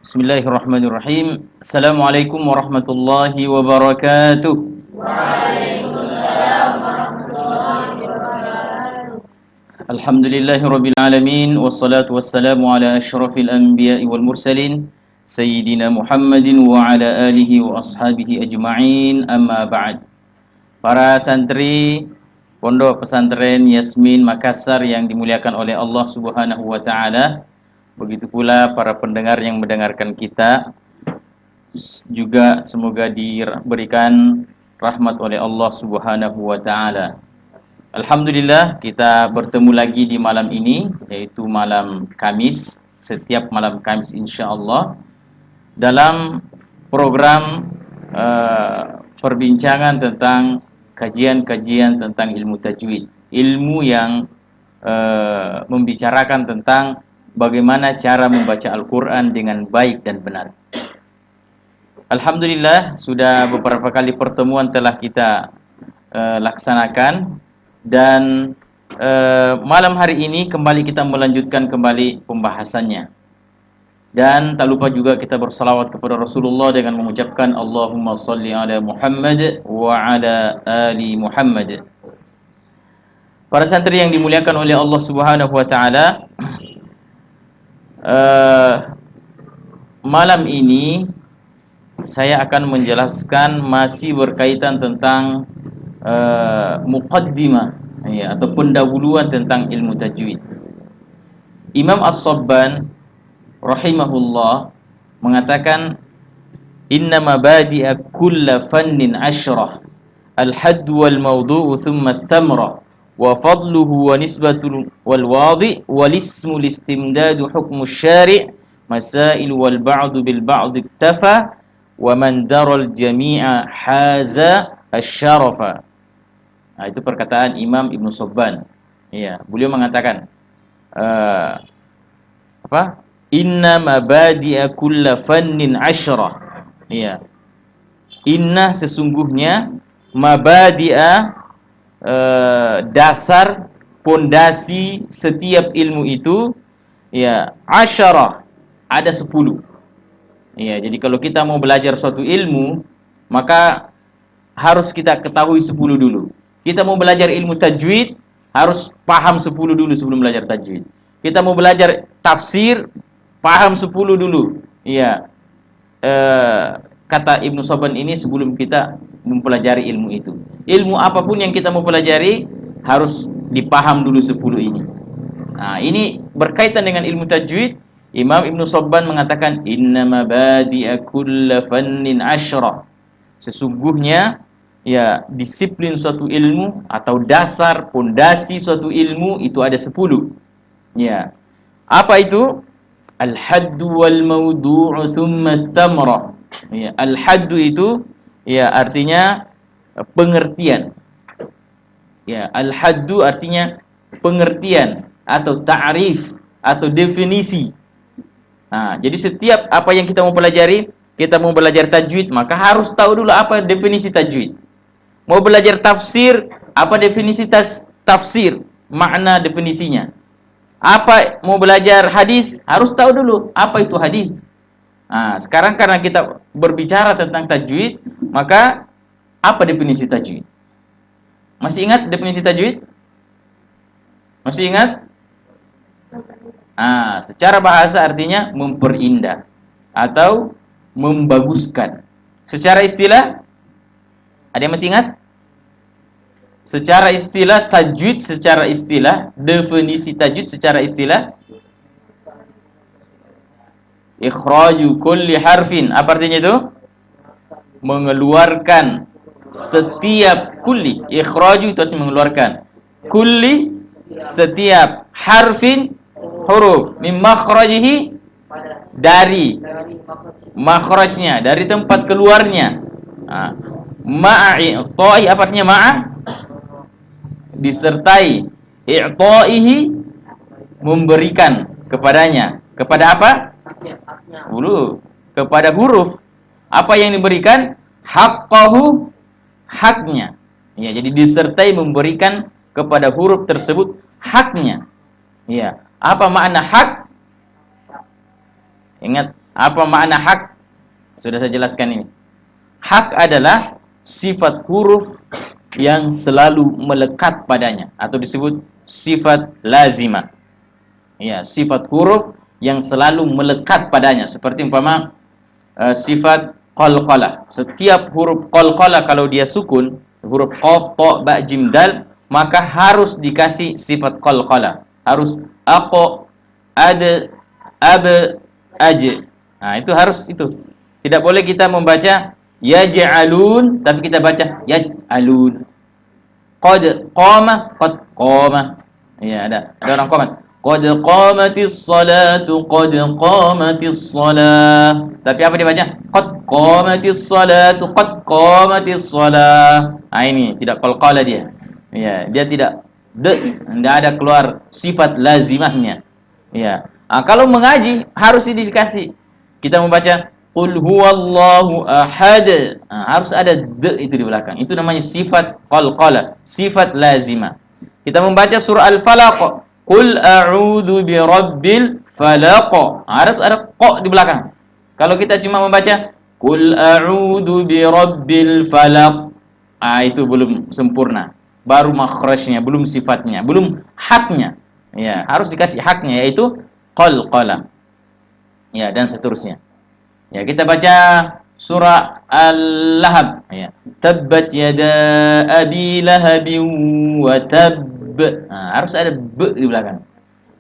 Bismillahirrahmanirrahim. Assalamualaikum warahmatullahi wabarakatuh. Waalaikumsalam warahmatullahi wabarakatuh. Alhamdulillahirabbil alamin wassalatu wassalamu ala asyrafil anbiya'i wal mursalin sayyidina Muhammadin wa ala alihi wa ashabihi ajma'in. Amma ba'd. Para santri Pondok Pesantren Yasmin Makassar yang dimuliakan oleh Allah Subhanahu wa taala, begitu pula para pendengar yang mendengarkan kita juga semoga diberikan rahmat oleh Allah Subhanahu wa taala. Alhamdulillah kita bertemu lagi di malam ini, yaitu malam Kamis, setiap malam Kamis insyaallah dalam program perbincangan tentang kajian-kajian tentang ilmu tajwid, ilmu yang membicarakan tentang bagaimana cara membaca Al-Quran dengan baik dan benar. Alhamdulillah sudah beberapa kali pertemuan telah kita laksanakan dan malam hari ini kembali kita melanjutkan kembali pembahasannya. Dan tak lupa juga kita bersalawat kepada Rasulullah dengan mengucapkan Allahumma salli ala Muhammad wa ala ali Muhammad. Para santri yang dimuliakan oleh Allah Subhanahu wa taala, malam ini saya akan menjelaskan masih berkaitan tentang muqaddimah ya, atau pendahuluan tentang ilmu tajwid. Imam As-Sabban rahimahullah mengatakan inna mabadi'a kulla fannin asyrah al-hadd wal mawdu'u thumma ath-thamrah wa fadluhu wa nisbatul wal wadi' wal ismu listimdadu hukmu syari' masail wal ba'du bil ba'd iktafa wa man daral jami'a haza asy-syarafa. Nah, itu perkataan Imam Ibnu Sabban. Ya, beliau mengatakan Inna mabadi'a kulla fannin asyrah. Ya. Inna sesungguhnya mabadi'a dasar, pondasi setiap ilmu itu ya asyarah, ada 10. Ya, jadi kalau kita mau belajar suatu ilmu, maka harus kita ketahui 10 dulu. Kita mau belajar ilmu tajwid, harus paham 10 dulu sebelum belajar tajwid. Kita mau belajar tafsir, paham 10 dulu. Ya. Kata Ibnu Sabban ini sebelum kita mempelajari ilmu itu. Ilmu apapun yang kita mau pelajari harus dipaham dulu 10 ini. Nah, ini berkaitan dengan ilmu tajwid. Imam Ibnu Sabban mengatakan inna mabadi'a kulla fannin asyrah. Sesungguhnya ya disiplin suatu ilmu atau dasar pondasi suatu ilmu itu ada 10. Ya. Apa itu? Al-haddu wal mawdu'u thumma ath-thamrah. Ya, al-haddu itu ya artinya pengertian. Ya, al-haddu artinya pengertian atau ta'rif atau definisi. Nah, jadi setiap apa yang kita mau pelajari, kita mau belajar tajwid, maka harus tahu dulu apa definisi tajwid. Mau belajar tafsir, apa definisi tafsir, makna definisinya. Apa mau belajar hadis, harus tahu dulu apa itu hadis. Nah, sekarang karena kita berbicara tentang tajwid, maka apa definisi tajwid? Masih ingat definisi tajwid? Masih ingat? Secara bahasa artinya memperindah atau membaguskan. Secara istilah, ada yang masih ingat? Secara istilah tajwid, secara istilah definisi tajwid secara istilah ikhraju kulli harfin. Apa artinya itu? Mengeluarkan setiap kulli. Ikhraju itu artinya mengeluarkan. Kulli setiap harfin huruf min makhrajihi dari makhrajnya, dari tempat keluarnya. Ma'i apa artinya ma'a? Disertai i'ta'ihi, memberikan kepadanya. Kepada apa? Dulu kepada huruf. Apa yang diberikan? Haqqahu, haknya. Ya, jadi disertai memberikan kepada huruf tersebut haknya. Ya. Apa makna hak? Ingat Apa makna hak? Sudah saya jelaskan ini. Hak adalah sifat huruf yang selalu melekat padanya atau disebut sifat lazimah. Ya, sifat huruf yang selalu melekat padanya seperti umpama sifat qalqalah. Setiap huruf qalqalah kalau dia sukun, huruf qaf, ta, ba, jim, dal, maka harus dikasih sifat qalqalah. Harus aqa, ad, ab, aj. Nah, itu harus itu. Tidak boleh kita membaca yaj'alun tapi kita baca yaj'alun. Qad qama, qad qama. Ya, ada orang komen. Qad qamatis salatu, qad qamatis salah. Tapi apa dibaca? Qad qamatis salatu, qad qamatis salah. Nah, ini tidak qalqalah dia. Ya, dia tidak tidak ada keluar sifat lazimahnya. Ya. Nah, kalau mengaji harus dikasih. Kita membaca qul huwallahu ahad. Nah, harus ada itu di belakang. Itu namanya sifat qalqalah, sifat lazimah. Kita membaca surah Al-Falaq. Qul a'udzu birabbil falaq. Harus ada qa di belakang. Kalau kita cuma membaca qul a'udzu birabbil falaq, itu belum sempurna. Baru makhrajnya, belum sifatnya, belum haknya. Ya, harus dikasih haknya yaitu qalqalah. Ya, dan seterusnya. Ya, kita baca surah Al-Lahab, ya. Tabbat yada abi lahabin wa tabb. Nah, harus ada b di belakang.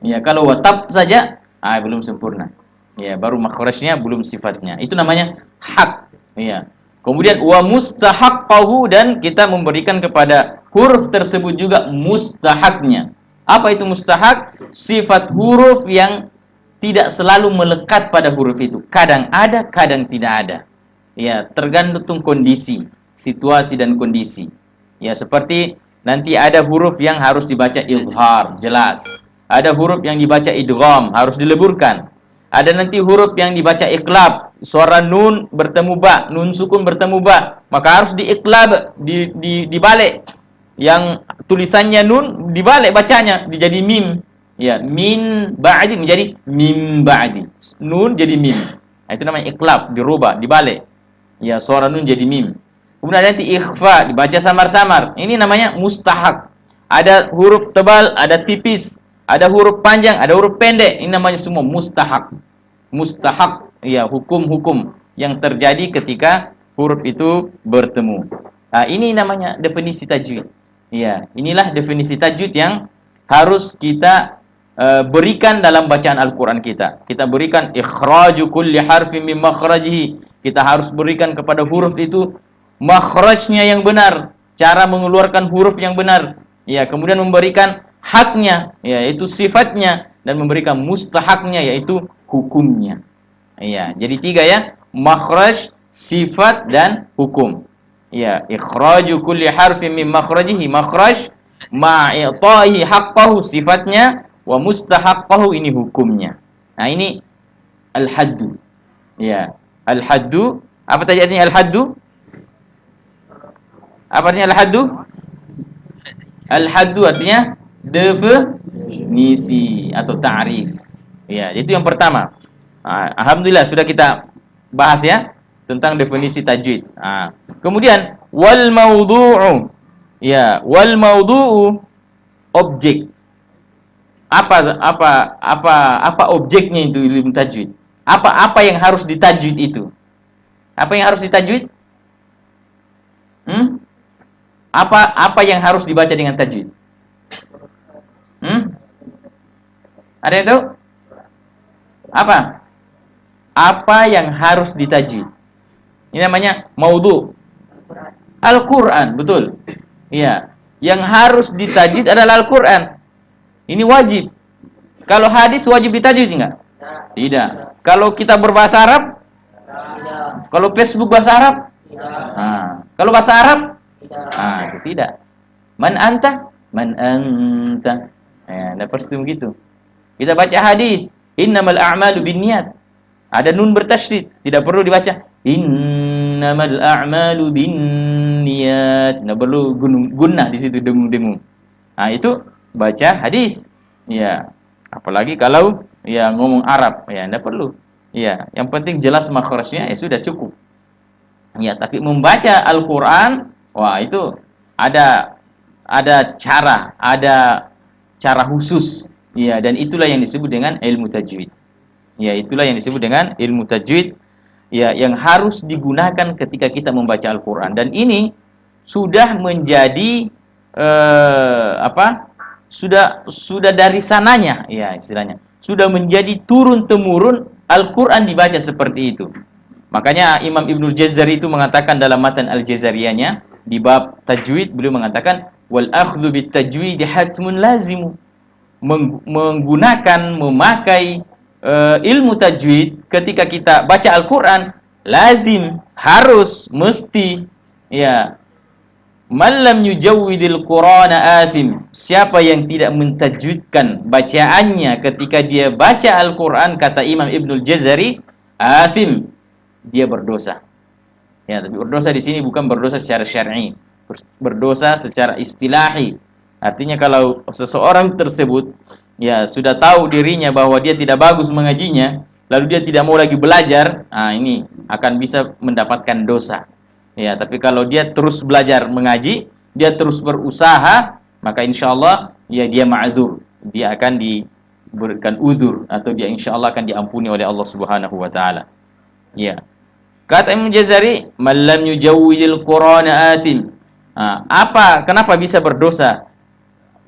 Ya, kalau watab saja, belum sempurna. Ya, baru makhrajnya belum sifatnya. Itu namanya hak. Ya. Kemudian wa mustahaqqahu, dan kita memberikan kepada huruf tersebut juga mustahaknya. Apa itu mustahak? Sifat huruf yang tidak selalu melekat pada huruf itu. Kadang ada, kadang tidak ada. Ya, tergantung kondisi, situasi dan kondisi. Ya, seperti nanti ada huruf yang harus dibaca izhar, jelas. Ada huruf yang dibaca idgham, harus dileburkan. Ada nanti huruf yang dibaca iqlab, suara nun bertemu ba, nun sukun bertemu ba, maka harus diiqlab, dibalik. Yang tulisannya nun dibalik bacanya, jadi mim. Ya, min ba'di menjadi mim ba'di. Nun jadi mim. Nah, itu namanya iqlab, dirubah, dibalik. Ya, suara nun jadi mim. Kemudian nanti ikhfa, dibaca samar-samar. Ini namanya mustahak. Ada huruf tebal, ada tipis, ada huruf panjang, ada huruf pendek. Ini namanya semua mustahak. Mustahak, ya, hukum-hukum yang terjadi ketika huruf itu bertemu. Nah, ini namanya definisi tajwid. Ya, inilah definisi tajwid yang harus kita berikan dalam bacaan Al-Quran kita. Kita berikan ikhraju kulli harfin min makhrajihi. Kita harus berikan kepada huruf itu makhrajnya yang benar, cara mengeluarkan huruf yang benar. Ya, kemudian memberikan haknya, yaitu sifatnya, dan memberikan mustahaknya, yaitu hukumnya. Ya, jadi 3 ya, makhraj, sifat, dan hukum. Ya, ikhraju kulli harfin min makhrajihi, makhraj, ma'i'tahi haqqahu, sifatnya, wa mustahaqqahu, ini hukumnya. Nah, ini al-haddu. Ya, al-haddu, apa tadi artinya al-haddu? Apa artinya al-haddu? Al-haddu artinya definisi atau ta'rif. Ya, itu yang pertama. Alhamdulillah sudah kita bahas ya tentang definisi tajwid. Kemudian wal maudhu'u. Ya, wal maudhu'u, objek. Apa objeknya itu ilmu tajwid? Apa yang harus ditajwid itu? Apa yang harus ditajwid? Apa yang harus dibaca dengan tajwid? Ada yang tahu? Apa yang harus ditajwid? Ini namanya maudhu. Al-Quran, betul. Iya, yang harus ditajwid adalah Al-Quran. Ini wajib. Kalau hadis wajib ditajwid enggak? Tidak. Kalau kita berbahasa Arab? Tidak. Kalau Facebook bahasa Arab? Tidak. Kalau bahasa Arab? Itu tidak. Man anta? Man anta. Ya, ada persis begitu. Kita baca hadis, innamal a'malu binniyat. Ada nun bertasydid, tidak perlu dibaca innamal a'malu binniyat. Tidak perlu gunnah di situ, dengung-dengung. Itu baca hadis. Ya, apalagi kalau ya ngomong Arab, ya tidak perlu. Ya, yang penting jelas makhrajnya ya sudah cukup. Ya, tapi membaca Al-Qur'an, wah itu ada ada cara khusus. Ya, dan itulah yang disebut dengan ilmu tajwid. Ya, itulah yang disebut dengan ilmu tajwid, ya, yang harus digunakan ketika kita membaca Al-Qur'an. Dan ini sudah menjadi apa? Sudah dari sananya, ya istilahnya. Sudah menjadi turun temurun Al-Qur'an dibaca seperti itu. Makanya Imam Ibnul Jazari itu mengatakan dalam matan Al-Jazariyahnya di bab tajwid, beliau mengatakan wal akhdhu bit tajwid hatmun lazimu. Menggunakan, memakai ilmu tajwid ketika kita baca Al-Qur'an lazim, harus, mesti, ya. Man lam yujawwidil Qur'ana athim. Siapa yang tidak mentajwidkan bacaannya ketika dia baca Al-Qur'an, kata Imam Ibnul Jazari, athim, dia berdosa. Ya, tapi berdosa di sini bukan berdosa secara syar'i, berdosa secara istilahi. Artinya kalau seseorang tersebut ya sudah tahu dirinya bahwa dia tidak bagus mengajinya, lalu dia tidak mau lagi belajar, ini akan bisa mendapatkan dosa. Ya, tapi kalau dia terus belajar mengaji, dia terus berusaha, maka insya Allah ya dia ma'dzur, dia akan diberikan uzur, atau dia insya Allah akan diampuni oleh Allah Subhanahu wa taala. Ya. Kata Imam Jazari, "Man lam yujawwidil Qur'ana athim." Kenapa bisa berdosa?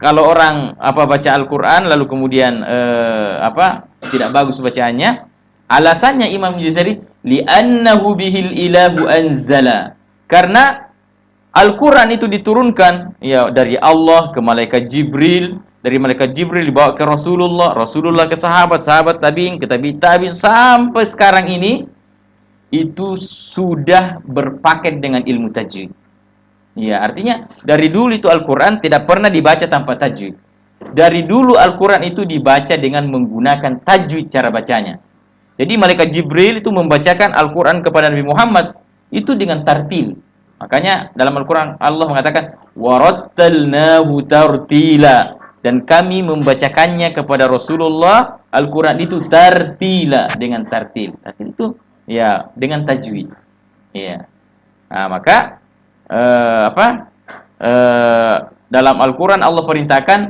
Kalau orang baca Al-Qur'an lalu kemudian tidak bagus bacaannya, alasannya Imam Jazari, li'annahu bihil ilahu anzala. Karena Al-Qur'an itu diturunkan ya dari Allah ke malaikat Jibril, dari malaikat Jibril dibawa ke Rasulullah, Rasulullah ke sahabat, sahabat tabi'in, ke tabi'in sampai sekarang ini itu sudah berpaket dengan ilmu tajwid. Ya, artinya dari dulu itu Al-Qur'an tidak pernah dibaca tanpa tajwid. Dari dulu Al-Qur'an itu dibaca dengan menggunakan tajwid cara bacanya. Jadi malaikat Jibril itu membacakan Al-Qur'an kepada Nabi Muhammad itu dengan tartil. Makanya dalam Al-Qur'an Allah mengatakan warattalnahu tartila, dan kami membacakannya kepada Rasulullah Al-Qur'an itu tartila, dengan tartil. Tartil itu ya dengan tajwid. Ya. Maka dalam Al-Qur'an Allah perintahkan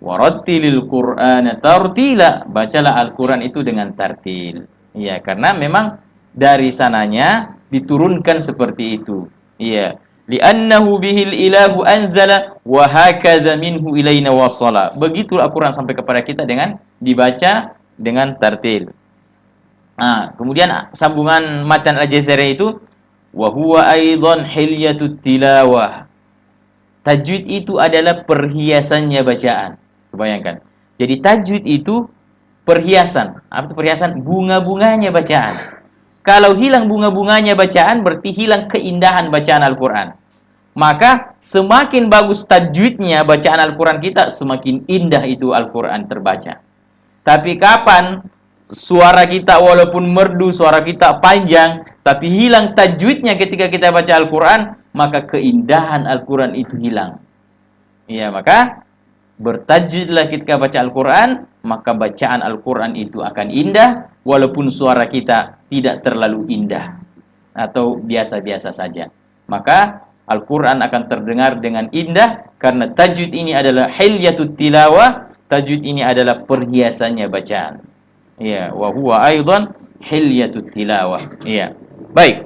warattilil Qur'ana tartila, bacalah Al-Qur'an itu dengan tartil. Ya, karena memang dari sananya diturunkan seperti itu. Iya, li'annahu bihil ilahu anzala wa hakadha minhu ilaina wassala. Begitu Al-Qur'an sampai kepada kita dengan dibaca dengan tartil. Kemudian sambungan matan Al-Jazari itu wa huwa aidan hilyatut tilawah. Tajwid itu adalah perhiasannya bacaan. Bayangkan. Jadi tajwid itu perhiasan. Apa itu perhiasan? Bunga-bunganya bacaan. Kalau hilang bunga-bunganya bacaan, berarti hilang keindahan bacaan Al-Qur'an. Maka semakin bagus tajwidnya bacaan Al-Qur'an kita, semakin indah itu Al-Qur'an terbaca. Tapi kapan suara kita walaupun merdu, suara kita panjang, tapi hilang tajwidnya ketika kita baca Al-Qur'an, maka keindahan Al-Qur'an itu hilang. Ya, maka bertajwidlah ketika baca Al-Qur'an, maka bacaan Al-Qur'an itu akan indah, walaupun suara kita tidak terlalu indah atau biasa-biasa saja. Maka Al-Qur'an akan terdengar dengan indah, karena tajwid ini adalah hilyatut tilawah, tajwid ini adalah perhiasannya bacaan. Ya, wa huwa aidan hilyatut tilawah. Ya. Baik.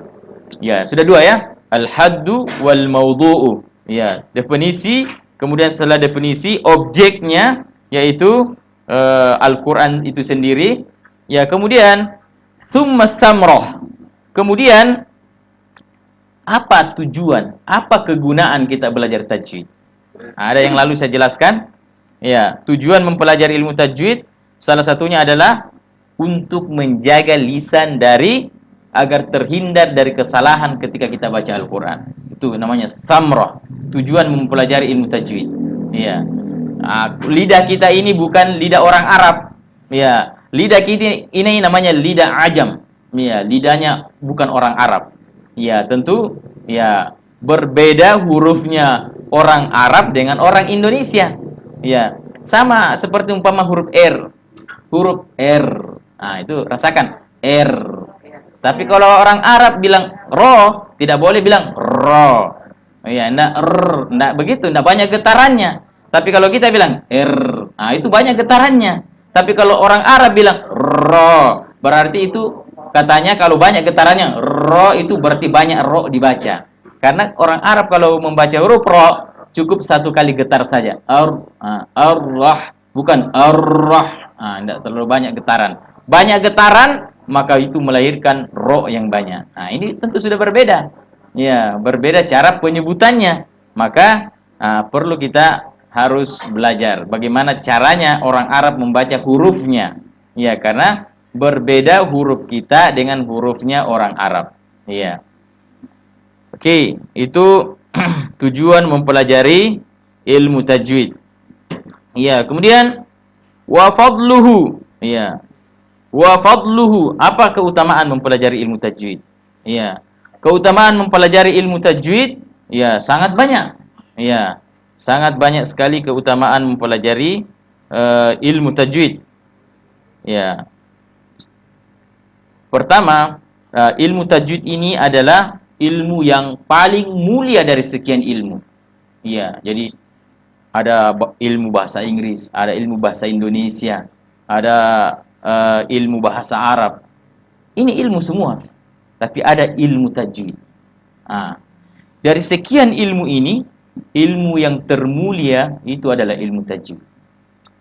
Ya, sudah dua ya. Al-haddu wal mawdu'u. Ya, definisi, kemudian setelah definisi objeknya yaitu Al-Qur'an itu sendiri. Ya, kemudian tsumma samrah. Kemudian apa tujuan? Apa kegunaan kita belajar tajwid? Ada yang lalu saya jelaskan. Ya, tujuan mempelajari ilmu tajwid salah satunya adalah untuk menjaga lisan agar terhindar dari kesalahan ketika kita baca Al-Qur'an. Itu namanya samrah. Tujuan mempelajari ilmu tajwid. Ya. Lidah kita ini bukan lidah orang Arab. Ya. Lidah kita ini namanya lidah ajam. Ya, lidahnya bukan orang Arab. Ya, tentu ya berbeda hurufnya orang Arab dengan orang Indonesia. Ya, sama seperti umpama huruf R. Huruf R. Itu rasakan. R. Tapi kalau orang Arab bilang ro, tidak boleh bilang ro. Ya, enggak begitu, enggak banyak getarannya. Tapi kalau kita bilang R, nah itu banyak getarannya. Tapi kalau orang Arab bilang ro, berarti itu katanya kalau banyak getarannya, ro itu berarti banyak ro dibaca. Karena orang Arab kalau membaca huruf ro cukup satu kali getar saja. Ar-rah, bukan ar-rah. Enggak terlalu banyak getaran. Banyak getaran maka itu melahirkan ro yang banyak. Nah, ini tentu sudah berbeda. Ya, berbeda cara penyebutannya. Maka perlu kita harus belajar bagaimana caranya orang Arab membaca hurufnya. Ya, karena berbeda huruf kita dengan hurufnya orang Arab. Ya. Oke, itu tujuan mempelajari ilmu tajwid. Ya, kemudian wa fadluhu. Ya. Wa fadluhu, apa keutamaan mempelajari ilmu tajwid? Ya. Keutamaan mempelajari ilmu tajwid ya sangat banyak. Ya, sangat banyak sekali keutamaan mempelajari ilmu tajwid. Ya. Pertama, ilmu tajwid ini adalah ilmu yang paling mulia dari sekian ilmu. Ya, jadi ada ilmu bahasa Inggris, ada ilmu bahasa Indonesia, ada ilmu bahasa Arab. Ini ilmu semua, tapi ada ilmu tajwid. Dari sekian ilmu ini, ilmu yang termulia itu adalah ilmu tajwid.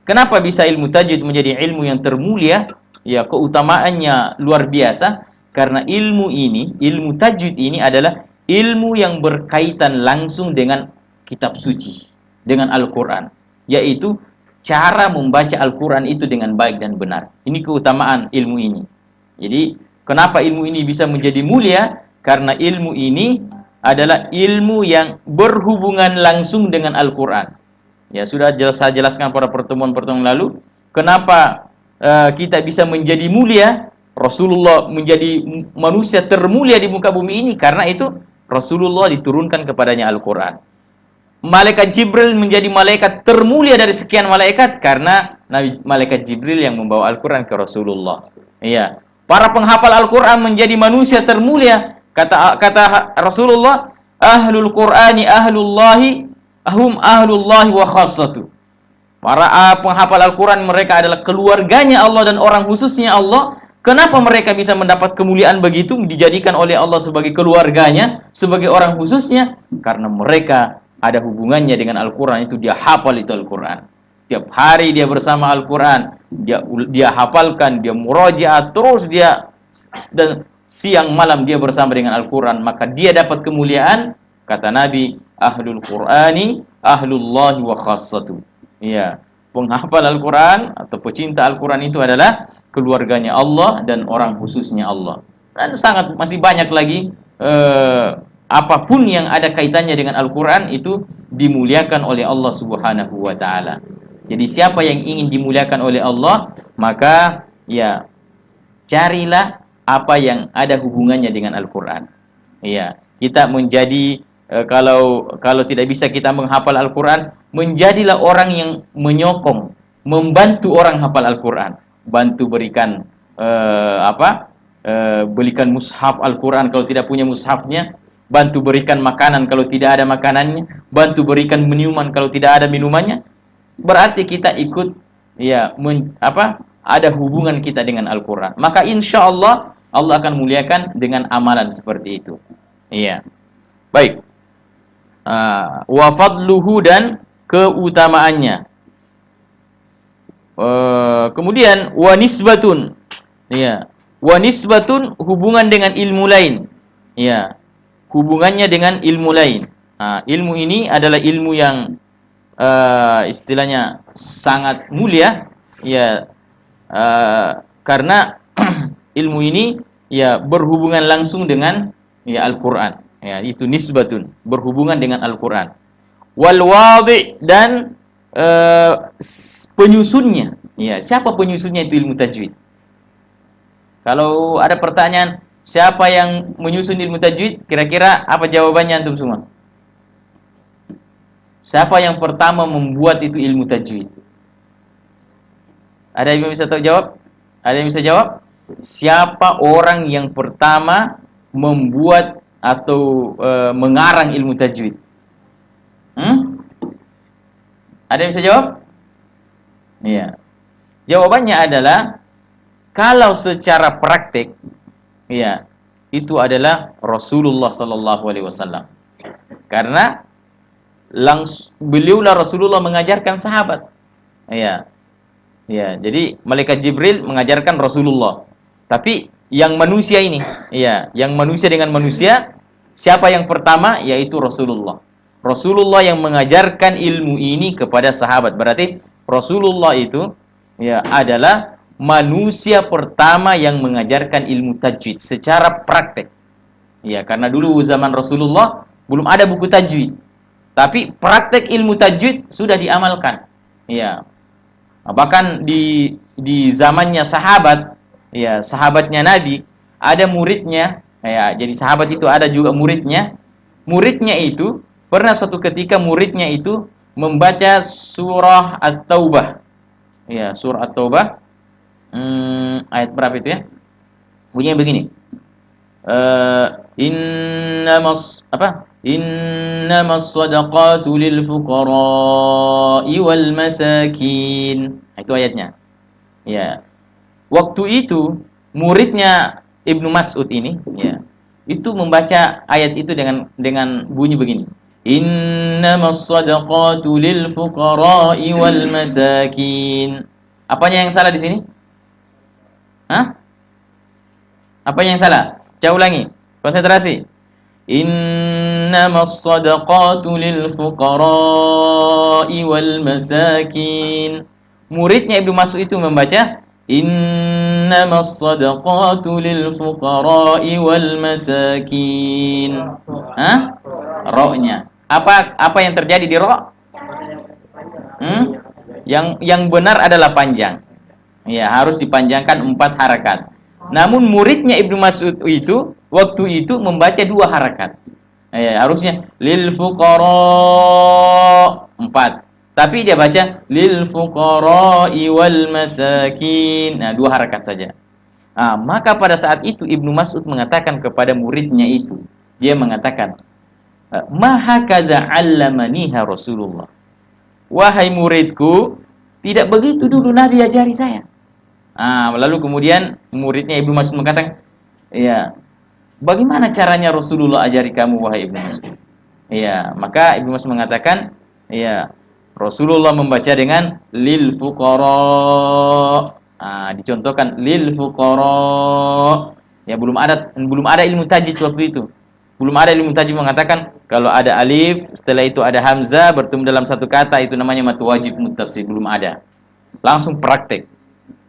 Kenapa bisa ilmu tajwid menjadi ilmu yang termulia? Ya, keutamaannya luar biasa karena ilmu ini, ilmu tajwid ini adalah ilmu yang berkaitan langsung dengan kitab suci, dengan Al-Qur'an, yaitu cara membaca Al-Quran itu dengan baik dan benar. Ini keutamaan ilmu ini. Jadi, kenapa ilmu ini bisa menjadi mulia? Karena ilmu ini adalah ilmu yang berhubungan langsung dengan Al-Quran. Ya, sudah saya jelaskan pada pertemuan-pertemuan lalu. Kenapa kita bisa menjadi mulia? Rasulullah menjadi manusia termulia di muka bumi ini. Karena itu, Rasulullah diturunkan kepadanya Al-Quran. Malaikat Jibril menjadi malaikat termulia dari sekian malaikat karena malaikat Jibril yang membawa Al-Quran ke Rasulullah. Iya. Para penghafal Al-Quran menjadi manusia termulia. Kata Rasulullah, ahlul Qur'ani ahlullahi hum ahlullahi wa khassatu. Para penghafal Al-Quran mereka adalah keluarganya Allah dan orang khususnya Allah. Kenapa mereka bisa mendapat kemuliaan begitu, dijadikan oleh Allah sebagai keluarganya, sebagai orang khususnya? Karena mereka ada hubungannya dengan Al-Quran, itu dia hafal itu Al-Quran. Tiap hari dia bersama Al-Quran, dia hafalkan, dia murajaah terus, dia dan siang malam dia bersama dengan Al-Quran, maka dia dapat kemuliaan. Kata Nabi, ahlul Qur'ani ahlullahi wa khassatu. Ya, penghafal Al-Quran atau pecinta Al-Quran itu adalah keluarganya Allah dan orang khususnya Allah. Dan masih banyak lagi apapun yang ada kaitannya dengan Al-Quran itu dimuliakan oleh Allah Subhanahu wa ta'ala. Jadi siapa yang ingin dimuliakan oleh Allah, maka ya carilah apa yang ada hubungannya dengan Al-Quran. Ya, kita menjadi kalau tidak bisa kita menghafal Al-Quran, menjadilah orang yang menyokong, membantu orang hafal Al-Quran, bantu berikan belikan mushaf Al-Quran kalau tidak punya mushafnya, bantu berikan makanan kalau tidak ada makanannya, bantu berikan minuman kalau tidak ada minumannya. Berarti kita ikut ya ada hubungan kita dengan Al-Quran. Maka insya Allah Allah akan muliakan dengan amalan seperti itu. Iya. Baik. Wa fadluhu dan keutamaannya. Kemudian wa nisbatun. Iya. Wa nisbatun hubungan dengan ilmu lain. Iya. Hubungannya dengan ilmu lain. Ilmu ini adalah ilmu yang istilahnya sangat mulia, ya, karena ilmu ini ya berhubungan langsung dengan ya Al-Quran. Ya, itu nisbatun, berhubungan dengan Al-Quran. Wal wadi' dan penyusunnya. Ya, siapa penyusunnya itu ilmu tajwid? Kalau ada pertanyaan, siapa yang menyusun ilmu tajwid? Kira-kira apa jawabannya antum semua? Siapa yang pertama membuat itu ilmu tajwid? Ada yang bisa tahu jawab? Ada yang bisa jawab? siapa orang yang pertama membuat atau mengarang ilmu tajwid? Ada yang bisa jawab? Iya. Jawabannya adalah kalau secara praktik, ya, itu adalah Rasulullah Sallallahu Alaihi Wasallam. Karena beliaulah Rasulullah mengajarkan sahabat. Ya, ya. Jadi malaikat Jibril mengajarkan Rasulullah. Tapi yang manusia ini, ya, yang manusia dengan manusia, siapa yang pertama? Yaitu Rasulullah. Rasulullah yang mengajarkan ilmu ini kepada sahabat. Berarti Rasulullah itu, ya, adalah manusia pertama yang mengajarkan ilmu tajwid secara praktek. Ya, karena dulu zaman Rasulullah belum ada buku tajwid. Tapi praktek ilmu tajwid sudah diamalkan. Ya. Bahkan di zamannya sahabat, ya, sahabatnya Nabi, ada muridnya, ya, jadi sahabat itu ada juga muridnya. Muridnya itu pernah suatu ketika muridnya itu membaca surah At-Taubah. Ya, surah At-Taubah. Ayat berapa itu ya? Bunyinya begini. Innamas sadaqatu lil fuqara'i wal masakin. Itu ayatnya. Ya. Waktu itu muridnya Ibnu Mas'ud ini, ya, itu membaca ayat itu dengan bunyi begini. Innamas sadaqatu lil fuqara'i wal masakin. Apanya yang salah di sini? Hah? Apa yang salah? Saya ulangi. Konsentrasi. Innamas sadaqatu lil fuqara'i wal masakin. Muridnya Ibnu Mas'ud itu membaca Innamas sadaqatu lil fuqara'i wal masakin. Hah? Ro-nya. Apa yang terjadi di ro? Yang benar adalah panjang. Ya, harus dipanjangkan 4 harakat. Namun muridnya Ibnu Mas'ud itu waktu itu membaca 2 harakat. Ya, harusnya lil fuqara 4. Tapi dia baca lil fuqara'i wal masakin. Nah, 2 harakat saja. Nah, maka pada saat itu Ibnu Mas'ud mengatakan kepada muridnya itu, dia mengatakan, "Ma hakadha 'allamaniha Rasulullah." Wahai muridku, tidak begitu dulu Nabi ajari saya. Lalu kemudian muridnya Ibnu Mas'ud mengatakan, "Ya, bagaimana caranya Rasulullah ajari kamu wahai Ibnu Mas'ud?" Ya, maka Ibnu Mas'ud mengatakan, ya, Rasulullah membaca dengan lil fuqara. Dicontohkan lil fuqara. Ya, belum ada ilmu tajwid waktu itu. Belum ada ilmu tajwid mengatakan kalau ada alif, setelah itu ada hamzah bertemu dalam satu kata itu namanya mad wajib muttasil, belum ada. Langsung praktek.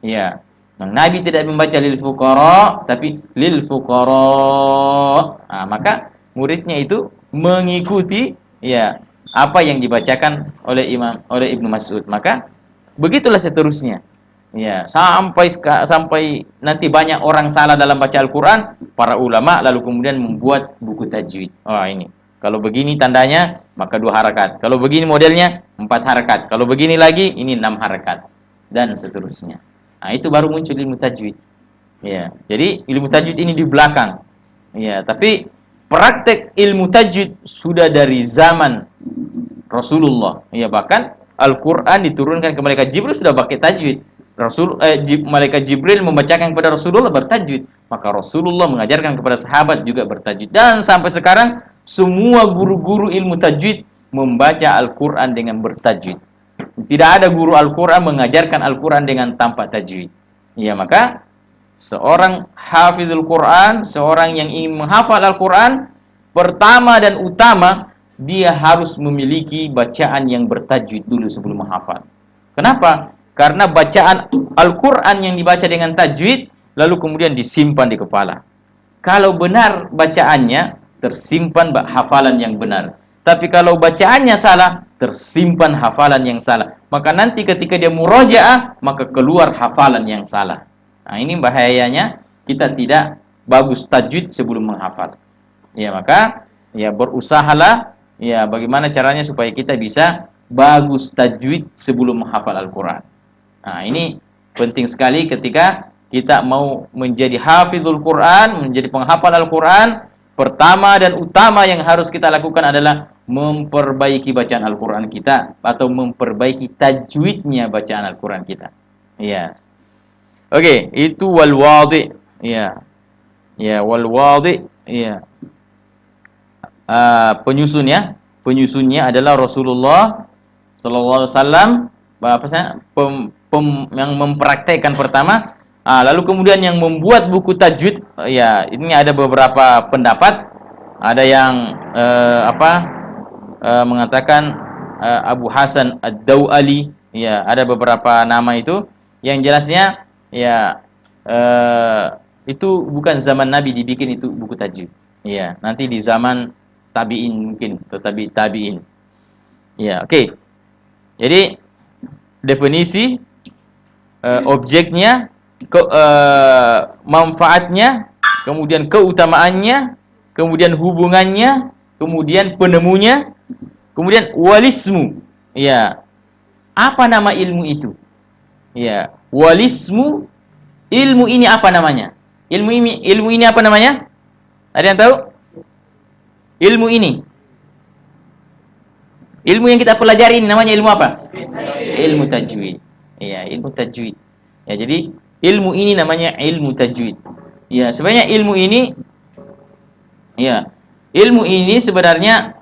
Ya. Nabi tidak membaca lil fuqara tapi lil fuqara. Maka muridnya itu mengikuti, ya, apa yang dibacakan oleh Ibnu Mas'ud. Maka begitulah seterusnya. Ya, sampai nanti banyak orang salah dalam baca Al-Qur'an, para ulama lalu kemudian membuat buku tajwid. Ini. Kalau begini tandanya maka 2 harakat. Kalau begini modelnya 4 harakat. Kalau begini lagi ini 6 harakat dan seterusnya. Itu baru muncul ilmu tajwid. Ya, jadi ilmu tajwid ini di belakang. Ya, tapi praktek ilmu tajwid sudah dari zaman Rasulullah. Ya, bahkan Al-Qur'an diturunkan ke malaikat Jibril sudah pakai tajwid. Malaikat Jibril membacakan kepada Rasulullah bertajwid. Maka Rasulullah mengajarkan kepada sahabat juga bertajwid. Dan sampai sekarang semua guru-guru ilmu tajwid membaca Al-Qur'an dengan bertajwid. Tidak ada guru Al-Qur'an mengajarkan Al-Qur'an dengan tanpa tajwid. Ya, maka seorang hafizul Qur'an, seorang yang ingin menghafal Al-Qur'an, pertama dan utama dia harus memiliki bacaan yang bertajwid dulu sebelum menghafal. Kenapa? Karena bacaan Al-Qur'an yang dibaca dengan tajwid lalu kemudian disimpan di kepala. Kalau benar bacaannya, tersimpan hafalan yang benar. Tapi kalau bacaannya salah, tersimpan hafalan yang salah. Maka nanti ketika dia murojaah, maka keluar hafalan yang salah. Ini bahayanya kita tidak bagus tajwid sebelum menghafal. Ya, maka ya berusahalah, ya, bagaimana caranya supaya kita bisa bagus tajwid sebelum menghafal Al-Qur'an. Ini penting sekali ketika kita mau menjadi hafizul Quran, menjadi penghafal Al-Quran, pertama dan utama yang harus kita lakukan adalah memperbaiki bacaan Al-Quran kita atau memperbaiki tajwidnya bacaan Al-Quran kita. Ya. Oke, itu wal wadhi. Ya. Ya, wal wadhi. Ya. Penyusun ya. Penyusunnya adalah Rasulullah sallallahu alaihi wasallam, yang mempraktekkan pertama. Lalu kemudian yang membuat buku tajwid, ya ini ada beberapa pendapat. Ada yang mengatakan Abu Hasan Ad-Dawali, ya ada beberapa nama itu. Yang jelasnya ya itu bukan zaman Nabi dibikin itu buku tajwid. Ya, nanti di zaman tabi'in mungkin, atau tabi'in. Ya, oke. Jadi definisi objeknya, manfaatnya, kemudian keutamaannya, kemudian hubungannya, kemudian penemunya, kemudian walismu. Ya. Apa nama ilmu itu? Ya, walismu, ilmu ini apa namanya? Ilmu ini apa namanya? Ada yang tahu? Ilmu ini. Ilmu yang kita pelajari ini namanya ilmu apa? Ilmu tajwid. Ya, ilmu tajwid. Ya, jadi ilmu ini namanya ilmu tajwid. Ya, sebenarnya ilmu ini, ya, ilmu ini sebenarnya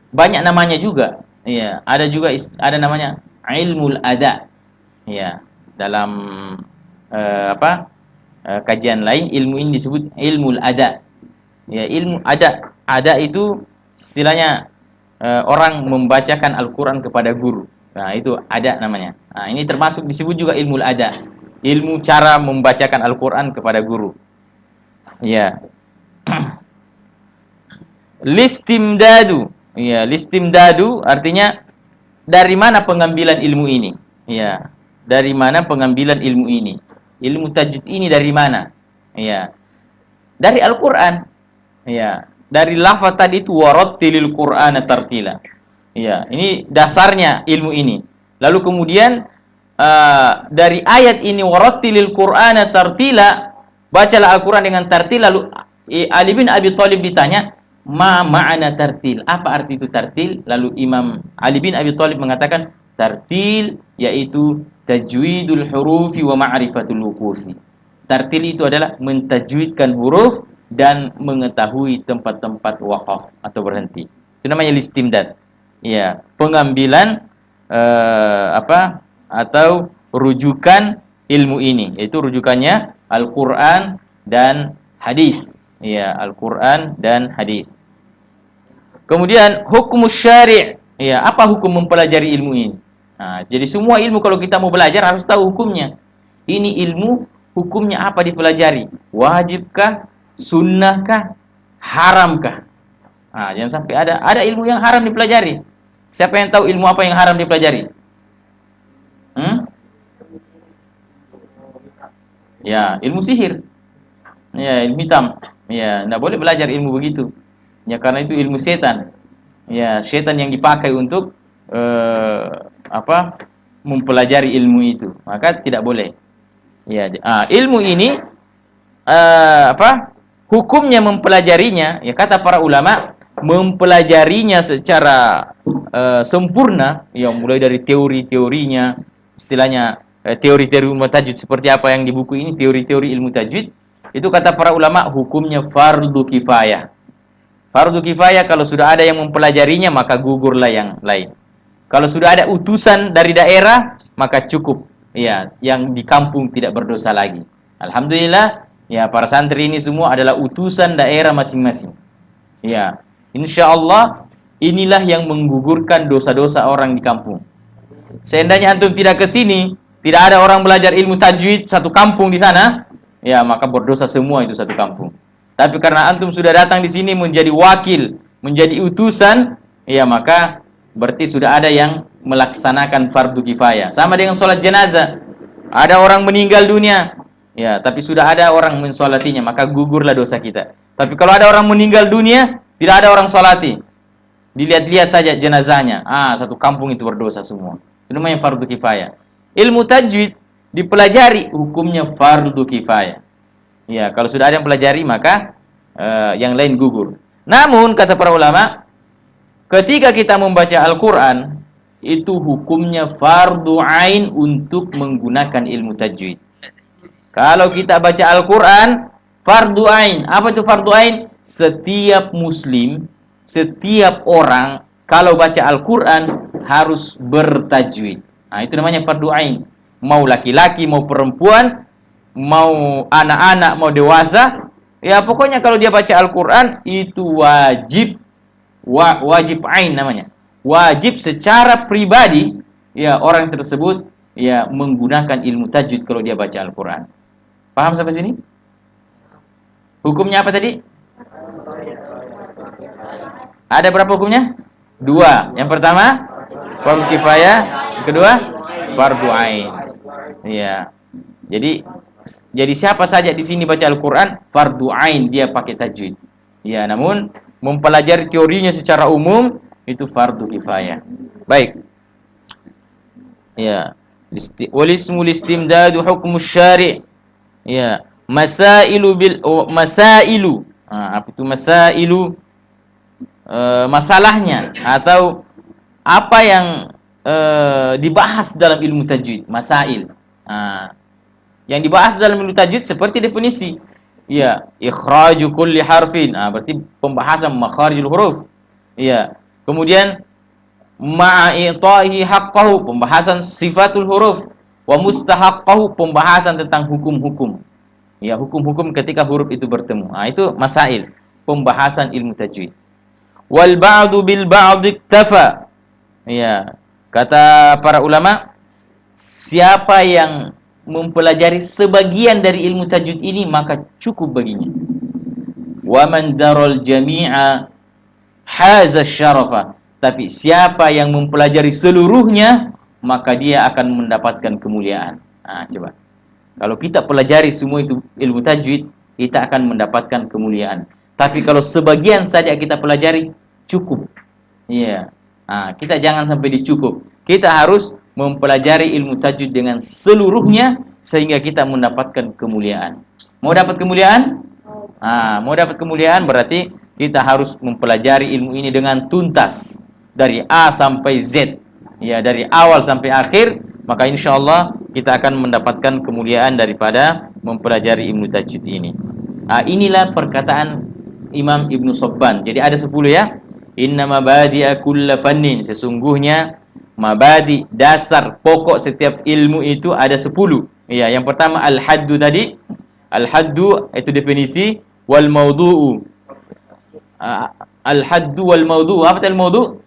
banyak namanya juga. Ya, ada namanya ilmul ada. Ya, dalam kajian lain ilmu ini disebut ilmul ada. Ya, ilmu ada. Ada itu istilahnya orang membacakan Al-Quran kepada guru. Nah, itu ada namanya. Nah, ini termasuk disebut juga ilmul ada. Ilmu cara membacakan Al-Quran kepada guru. Ya. Listimdadu. Ya, listimdadu artinya dari mana pengambilan ilmu ini? Ya, dari mana pengambilan ilmu ini? Ilmu tajwid ini dari mana? Ya. Dari Al-Quran. Ya, dari lafaz tadi itu warattilil Qur'ana tartila. Ya, ini dasarnya ilmu ini. Lalu kemudian dari ayat ini warattilil Qur'ana tartila, bacalah Al-Qur'an dengan tartil. Lalu Ali bin Abi Thalib ditanya, "Ma ma'ana tartil?" Apa arti itu tartil? Lalu Imam Ali bin Abi Thalib mengatakan, tartil yaitu tajwidul hurufi wa ma'rifatul wuqufi. Tartil itu adalah mentajwidkan huruf dan mengetahui tempat-tempat wakaf atau berhenti. Itu namanya listimdad. Ya, pengambilan atau rujukan ilmu ini, yaitu rujukannya Al-Qur'an dan hadis. Ya, Al-Qur'an dan hadis. Kemudian hukum syari'. Ya, apa hukum mempelajari ilmu ini? Nah, jadi semua ilmu kalau kita mau belajar harus tahu hukumnya. Ini ilmu hukumnya apa dipelajari? Wajibkah? Sunnahkah? Haramkah? Nah, jangan sampai ada ilmu yang haram dipelajari. Siapa yang tahu ilmu apa yang haram dipelajari? Ya, ilmu sihir. Ya, ilmu hitam. Ya, tidak boleh belajar ilmu begitu. Ya, karena itu ilmu setan. Ya, setan yang dipakai untuk mempelajari ilmu itu. Maka tidak boleh. Ya, ilmu ini hukumnya mempelajarinya, ya kata para ulama, mempelajarinya secara sempurna, ya mulai dari teori-teorinya, istilahnya teori-teori ilmu tajwid seperti apa yang di buku ini, teori-teori ilmu tajwid, itu kata para ulama hukumnya fardu kifayah. Fardu kifayah, kalau sudah ada yang mempelajarinya maka gugurlah yang lain. Kalau sudah ada utusan dari daerah maka cukup, ya, yang di kampung tidak berdosa lagi. Alhamdulillah. Ya, para santri ini semua adalah utusan daerah masing-masing. Ya, insya Allah inilah yang menggugurkan dosa-dosa orang di kampung. Seandainya antum tidak ke sini, tidak ada orang belajar ilmu tajwid satu kampung di sana, ya maka berdosa semua itu satu kampung. Tapi karena antum sudah datang di sini menjadi wakil, menjadi utusan, ya maka berarti sudah ada yang melaksanakan fardu kifayah. Sama dengan sholat jenazah. Ada orang meninggal dunia, ya, tapi sudah ada orang mensolatinya, maka gugurlah dosa kita. Tapi kalau ada orang meninggal dunia, tidak ada orang solati, dilihat-lihat saja jenazahnya, satu kampung itu berdosa semua. Itu namanya fardu kifayah. Ilmu tajwid dipelajari, hukumnya fardu kifayah. Ya, kalau sudah ada yang pelajari maka yang lain gugur. Namun kata para ulama, ketika kita membaca Al-Qur'an itu hukumnya fardu ain untuk menggunakan ilmu tajwid. Kalau kita baca Al-Qur'an fardu ain. Apa itu fardu ain? Setiap muslim, setiap orang kalau baca Al-Qur'an harus bertajwid. Nah, itu namanya fardu ain. Mau laki-laki, mau perempuan, mau anak-anak, mau dewasa, ya pokoknya kalau dia baca Al-Qur'an itu wajib, wajib ain namanya. Wajib secara pribadi ya orang tersebut ya menggunakan ilmu tajwid kalau dia baca Al-Qur'an. Paham sampai sini? Hukumnya apa tadi? Ada berapa hukumnya? 2. Yang pertama fardu kifayah, yang kedua fardu ain. Iya. Jadi siapa saja di sini baca Al-Qur'an fardu ain dia pakai tajwid. Ya, namun mempelajari teorinya secara umum itu fardu kifayah. Baik. Ya. Walismul istimdadu hukmus syari'. Ya, masailu masailu. Apa itu masailu? Masalahnya atau apa yang dibahas dalam ilmu tajwid, masail. Yang dibahas dalam ilmu tajwid seperti definisi. Ya, ikhraju kulli harfin. Berarti pembahasan makharijul huruf. Ya. Kemudian ma'itahi haqqahu, pembahasan sifatul huruf, wa mustahaqqahu, pembahasan tentang hukum-hukum. Ya, hukum-hukum ketika huruf itu bertemu. Itu masail, pembahasan ilmu tajwid. Wal ba'du bil ba'd iktafa. Ya, kata para ulama, siapa yang mempelajari sebagian dari ilmu tajwid ini maka cukup baginya. Wa man daral jami'a haza syarafa. Tapi siapa yang mempelajari seluruhnya maka dia akan mendapatkan kemuliaan. Coba. Kalau kita pelajari semua itu ilmu tajwid, kita akan mendapatkan kemuliaan. Tapi kalau sebagian saja kita pelajari cukup. Iya. Kita jangan sampai dicukup. Kita harus mempelajari ilmu tajwid dengan seluruhnya sehingga kita mendapatkan kemuliaan. Mau dapat kemuliaan? Mau dapat kemuliaan berarti kita harus mempelajari ilmu ini dengan tuntas dari A sampai Z. Ya, dari awal sampai akhir, maka insyaallah kita akan mendapatkan kemuliaan daripada mempelajari ilmu tajwid ini. Inilah perkataan Imam Ibnu Sobban. Jadi ada 10 ya. Inna mabadi'a kulla fannin. Sesungguhnya mabadi, dasar, pokok setiap ilmu itu ada 10. Ya, yang pertama al-haddu tadi. Al-haddu itu definisi, wal maudu'u. Al-haddu wal maudu'u. Apa itu al-maudu'?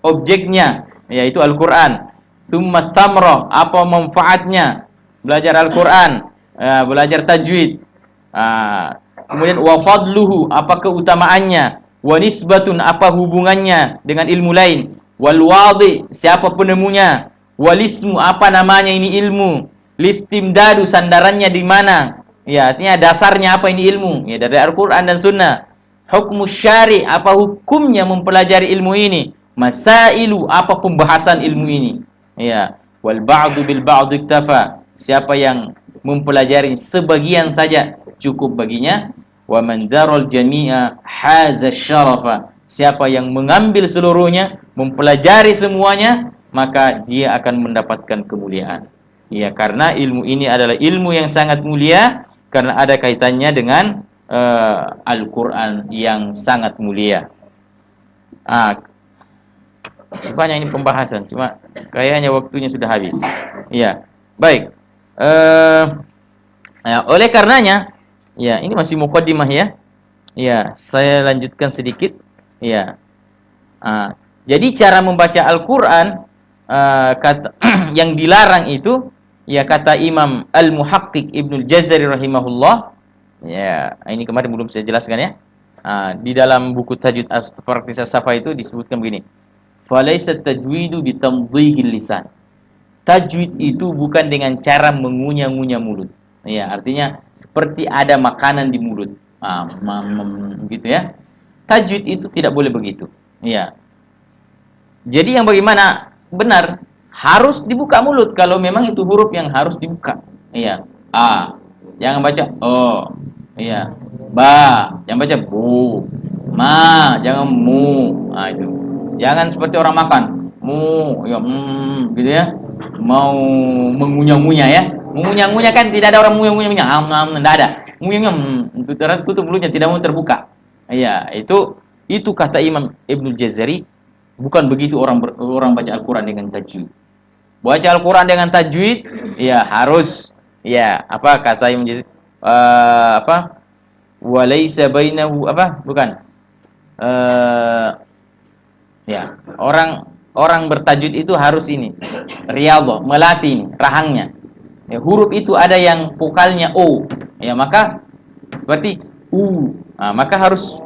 Objeknya, yaitu Al-Qur'an. Tsumma thamra, apa manfaatnya? Belajar Al-Qur'an, belajar tajwid. Kemudian wa fadluhu, apa keutamaannya? Wa nisbatun, apa hubungannya dengan ilmu lain? Wal wadi, siapa penemunya? Wal ismu, apa namanya ini ilmu? Listimdadu, sandarannya di mana? Ya, artinya dasarnya apa ini ilmu? Ya, dari Al-Qur'an dan Sunnah. Hukmus syari', apa hukumnya mempelajari ilmu ini? Masailu, apa pembahasan ilmu ini? Ya, wal ba'du bil ba'd iktafa, siapa yang mempelajari sebagian saja cukup baginya. Wa man daral jami'a haza syarafa, siapa yang mengambil seluruhnya, mempelajari semuanya, maka dia akan mendapatkan kemuliaan. Ya, karena ilmu ini adalah ilmu yang sangat mulia karena ada kaitannya dengan Al-Qur'an yang sangat mulia. Banyak ini pembahasan, cuma kayaknya waktunya sudah habis. Ya, baik. Oleh karenanya, ya ini masih muqaddimah ya. Ya, saya lanjutkan sedikit. Ya, jadi cara membaca Al-Quran kata yang dilarang itu, ya kata Imam Al-Muhaqqiq Ibnul Jazari rahimahullah. Ya, ini kemarin belum saya jelaskan ya. Di dalam buku Tajwid Praktis As-Safa itu disebutkan begini. Falaisa tajwidu bitamdhihil lisan. Tajwid itu bukan dengan cara mengunyah-ngunyah mulut. Ya, artinya seperti ada makanan di mulut. Gitu ya. Tajwid itu tidak boleh begitu. Ya. Jadi yang bagaimana benar? harus dibuka mulut kalau memang itu huruf yang harus dibuka. Iya. A. Jangan baca o. Iya. Ba. Jangan baca bu. Ma. Jangan mu. Nah, itu. Jangan seperti orang makan. Mu. Ya, gitu ya. Mau mengunyah-ngunyah ya. Mengunyah-ngunyah kan tidak ada orang mengunyah-ngunyah. Tidak ada. Mengunyah, itu tutup mulutnya, tidak mau terbuka. Iya, itu kata Imam Ibnu Jazari, bukan begitu orang baca Al-Qur'an dengan tajwid. Baca Al-Qur'an dengan tajwid, ya harus, ya apa kata Imam Jazari, apa? Walaysa bainahu apa? Bukan. Ya, orang bertajwid itu harus ini, riyadhah, melatih ini, rahangnya. Ya, huruf itu ada yang vokalnya o, ya maka berarti u. Nah, maka harus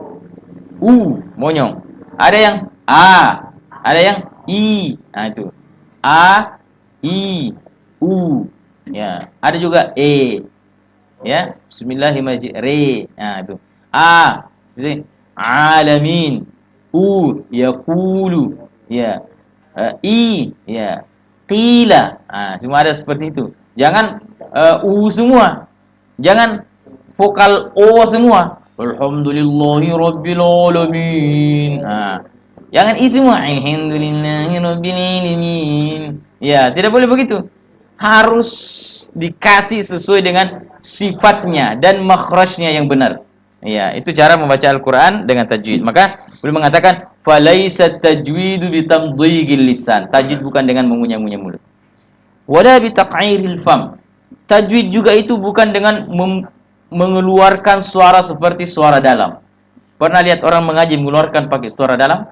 monyong. Ada yang a, ada yang i. Nah, itu. A, i, u. Ya, ada juga e. Ya, bismillahirrahmanirrahim. Re. Nah, itu. A, jadi alamin. U, yaqulu. Ya. I, ya. Qila. Nah, semua ada seperti itu. Jangan u semua. Jangan vokal o semua. Alhamdulillahi rabbil alamin. Nah, jangan i semua. Alhamdulillahi rabbil alamin. Ya, tidak boleh begitu. Harus dikasih sesuai dengan sifatnya dan makhrajnya yang benar. Ya, itu cara membaca Al-Qur'an dengan tajwid. Maka beliau mengatakan falaisa tajwidu bitamdhigil lisan. Tajwid bukan dengan mengunyah-ngunyah mulut. Wala bitaq'iril fam. Tajwid juga itu bukan dengan mengeluarkan suara seperti suara dalam. Pernah lihat orang mengaji mengeluarkan pakai suara dalam?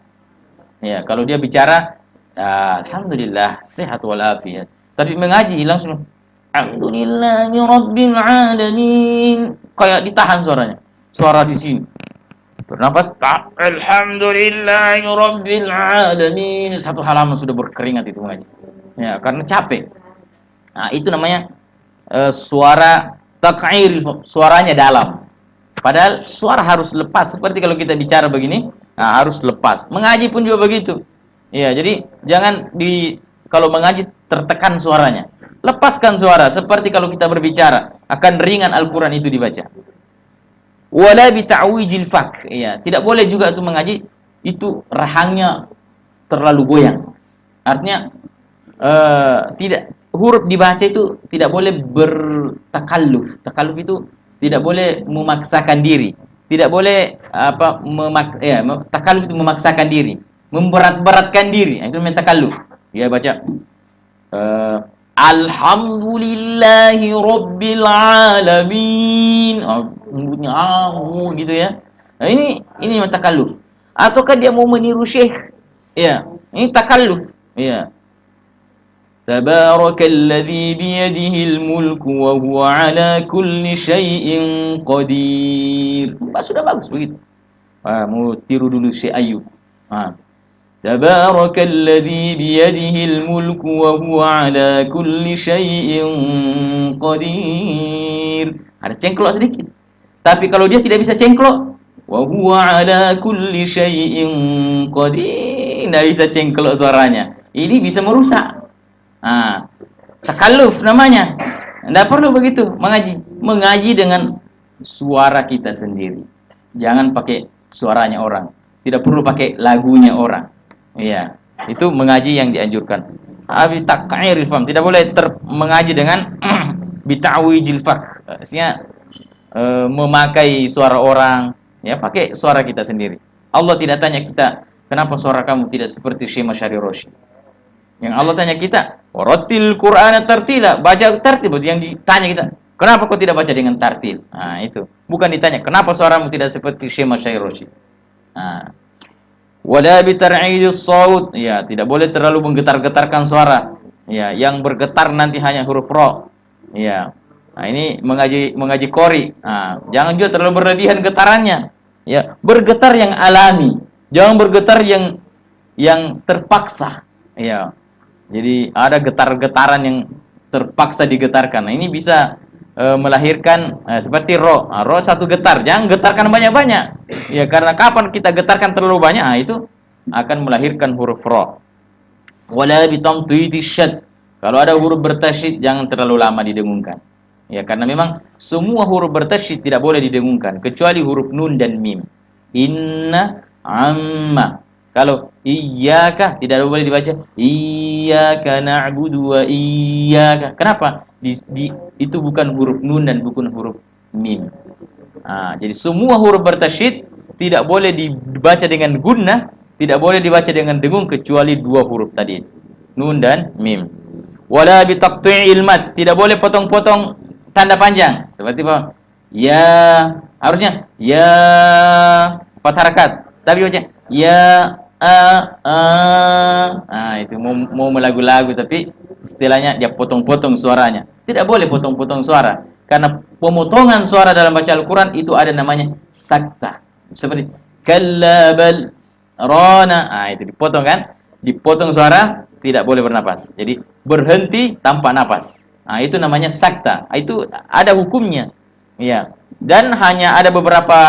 Ya, kalau dia bicara, alhamdulillah sehat walafiat. Tapi mengaji langsung alhamdulillahi rabbil alamin. Kayak ditahan suaranya. Suara di sini. Bernapas tak alhamdulillahi rabbil alamin. Satu halaman sudah berkeringat itu mengaji. Ya, karena capek. Nah, itu namanya suara taq'ir, suaranya dalam. Padahal suara harus lepas. Seperti kalau kita bicara begini, nah, harus lepas. Mengaji pun juga begitu. Ya, jadi jangan kalau mengaji tertekan suaranya. Lepaskan suara seperti kalau kita berbicara, akan ringan Al-Qur'an itu dibaca. Wala bita'wijil fak. Ya, tidak boleh juga itu mengaji itu rahangnya terlalu goyang. Artinya tidak, huruf dibaca itu tidak boleh bertakalluf. Takalluf itu tidak boleh memaksakan diri. Tidak boleh takalluf itu memaksakan diri, memberat-beratkan diri. Itu namanya takalluf. Dia baca alhamdulillahi rabbil alamin. Mulutnya gitu ya. Nah, ini memang takalluf. Ataukah dia mau meniru syekh? Ya, ini takalluf. Ya. Tabarakalladzi biyadihil mulku wa huwa ala kulli syai'in qadir. Sudah bagus begitu. Mau tiru dulu Syekh Ayub. Tabarakalladzi biyadihil mulku wa huwa ala kulli syai'in qadir. Ada cengklok sedikit. Tapi kalau dia tidak bisa cengklok, wa huwa ala kulli syai'in qadir, tidak bisa cengklok suaranya. Ini bisa merusak. Takalluf namanya. Tidak perlu begitu mengaji dengan suara kita sendiri. Jangan pakai suaranya orang. Tidak perlu pakai lagunya orang. Iya, itu mengaji yang dianjurkan. Abi taq'iril fam, tidak boleh mengaji dengan bita'wijil fak. Artinya memakai suara orang, ya pakai suara kita sendiri. Allah tidak tanya kita, kenapa suara kamu tidak seperti Syekh Masyari Rosyid? Yang Allah tanya kita, warattil Qur'ana tartila, baca tartil. Yang ditanya kita, kenapa kau tidak baca dengan tartil? Nah, itu. Bukan ditanya, kenapa suaramu tidak seperti Syekh Masyari Rosyid? Nah, wala bitar'idus shaut, ya tidak boleh terlalu menggetar-getarkan suara. Ya, yang bergetar nanti hanya huruf ra. Ya. Nah, ini mengaji qori. Nah, jangan juga terlalu berlebihan getarannya. Ya, bergetar yang alami. Jangan bergetar yang terpaksa. Ya. Jadi ada getar-getaran yang terpaksa digetarkan. Nah, ini bisa melahirkan seperti ro. Ro satu getar, jangan getarkan banyak-banyak. Ya, karena kapan kita getarkan terlalu banyak, itu akan melahirkan huruf ro. Wala bitamtidis syad. Kalau ada huruf bertasydid jangan terlalu lama didengungkan. Ya, karena memang semua huruf bertasydid tidak boleh didengungkan kecuali huruf nun dan mim. Inna amma. Kalau iyyaka tidak boleh dibaca iyyaka na'budu wa iyyaka. Kenapa? Itu bukan huruf nun dan bukan huruf mim. Jadi semua huruf bertasydid tidak boleh dibaca dengan gunnah, tidak boleh dibaca dengan dengung kecuali dua huruf tadi, nun dan mim. Wala bi taqti'il mad, tidak boleh potong-potong tanda panjang. Seperti apa? Ya, harusnya ya empat harakat. Tapi baca ya itu mau melagu-lagu tapi istilahnya dia potong-potong suaranya. Tidak boleh potong-potong suara karena pemotongan suara dalam baca Al-Qur'an itu ada namanya sakta. Seperti kalla bal rana. Itu dipotong kan? Dipotong suara, tidak boleh bernapas. Jadi berhenti tanpa napas. Itu namanya sakta. Itu ada hukumnya. Ya. Dan hanya ada beberapa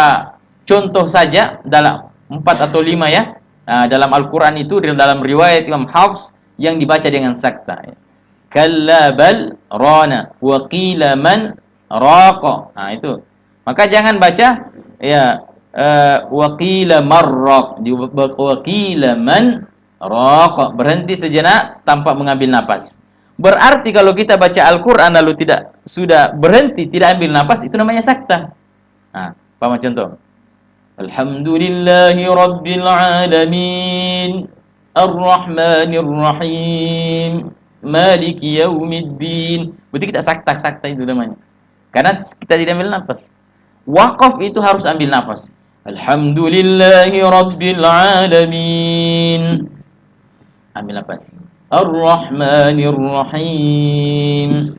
contoh saja dalam 4 atau 5 ya. Dalam Al-Qur'an itu dalam riwayat Imam Hafs yang dibaca dengan sakta. Kalla bal rana wa qila man raqa. Itu. Maka jangan baca ya wa qila marraq, wa qila man raqa, berhenti sejenak tanpa mengambil napas. Berarti kalau kita baca Al-Qur'an lalu tidak sudah berhenti, tidak ambil napas, itu namanya sakta. Paham contoh? Alhamdulillahi rabbil alamin, arrahmanir rahim, maliki yaumiddin. Berarti kita sakta itu namanya. Karena kita tidak ambil napas. Waqaf itu harus ambil napas. Alhamdulillahi rabbil alamin. Ambil napas. Ar-Rahmanir Rahim.